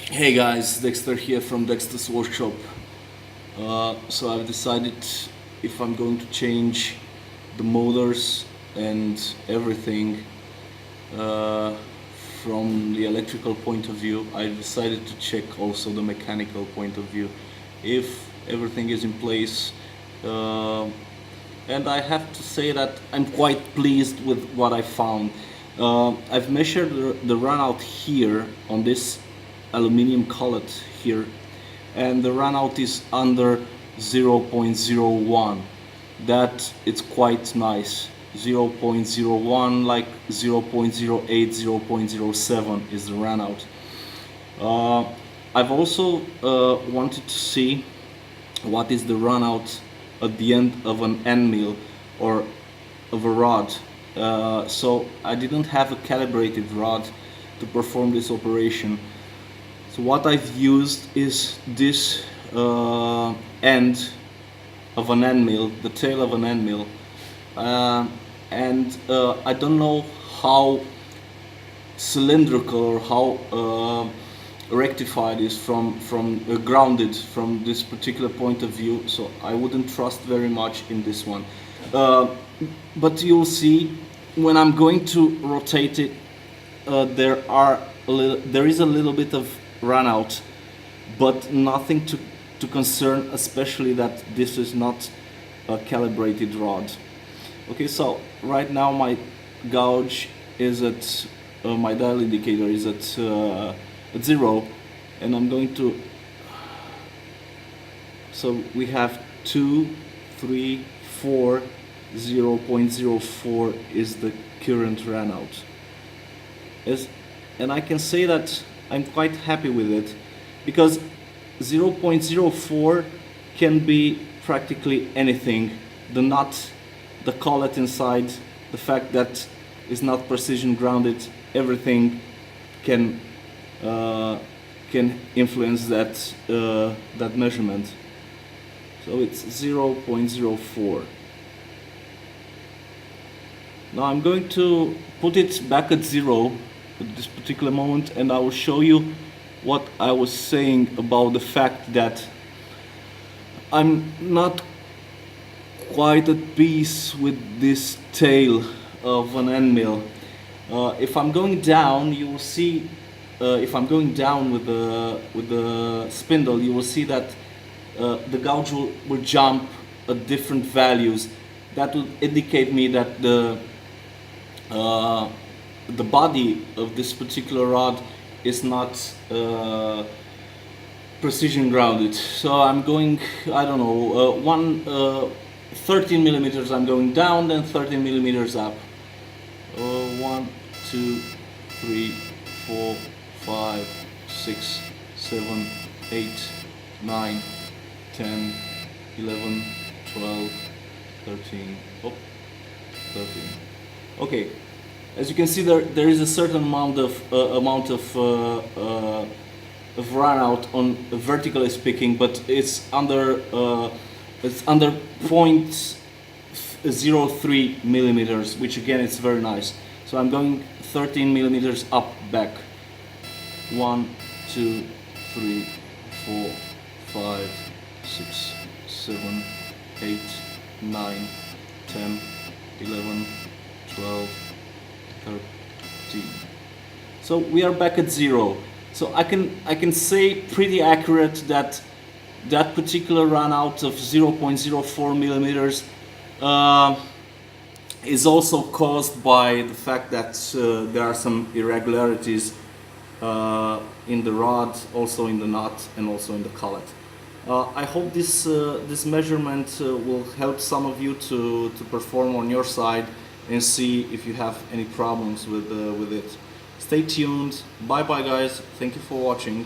Hey guys, Dexter here from Dexter's Workshop. So I've decided if I'm going to change the motors and everything uh, from the electrical point of view, I decided to check also the mechanical point of view if everything is in place. Uh, and I have to say that I'm quite pleased with what I found. I've measured the runout here on this aluminium collet here, and the runout is under 0.01. That it's quite nice. 0.01, like 0.08, 0.07 is the runout. I've also wanted to see what is the runout at the end of an end mill or of a rod. So I didn't have a calibrated rod to perform this operation. So what I've used is this end of an end mill, the tail of an end mill, and I don't know how cylindrical or how rectified is from grounded from this particular point of view, so I wouldn't trust very much in this one. But you'll see when I'm going to rotate it, there is a little bit of runout, but nothing to concern, especially that this is not a calibrated rod. Okay, so right now my gauge is at my dial indicator is at 0, and I'm going to, so we have 2, 3, 4, 0.04 is the current runout. And I can say that I'm quite happy with it, because 0.04 can be practically anything. The nut, the collet inside, the fact that it's not precision grounded, everything can influence that measurement. So it's 0.04. Now I'm going to put it back at 0 at this particular moment, and I will show you what I was saying about the fact that I'm not quite at peace with this tail of an end mill. If I'm going down, you will see. If I'm going down with the spindle, you will see that the gauge will jump at different values. That will indicate me that the body of this particular rod is not precision grounded. So I'm going, I don't know, 13 millimeters I'm going down, then 13 millimeters up. 1, 2, 3, 4, 5, 6, 7, 8, 9, 10, 11, 12, 13, 13. Okay. As you can see, there is a certain amount of runout on vertically speaking, but it's under 0.03 millimeters, which again is very nice. So I'm going 13 millimeters up back. 1, 2, 3, 4, 5, 6, 7, 8, 9, 10, 11, 12. 13. So we are back at 0. So I can say pretty accurate that that particular runout of 0.04 millimeters is also caused by the fact that there are some irregularities in the rod, also in the nut, and also in the collet. I hope this measurement will help some of you to perform on your side and see if you have any problems with it. Stay tuned. Bye bye guys. Thank you for watching.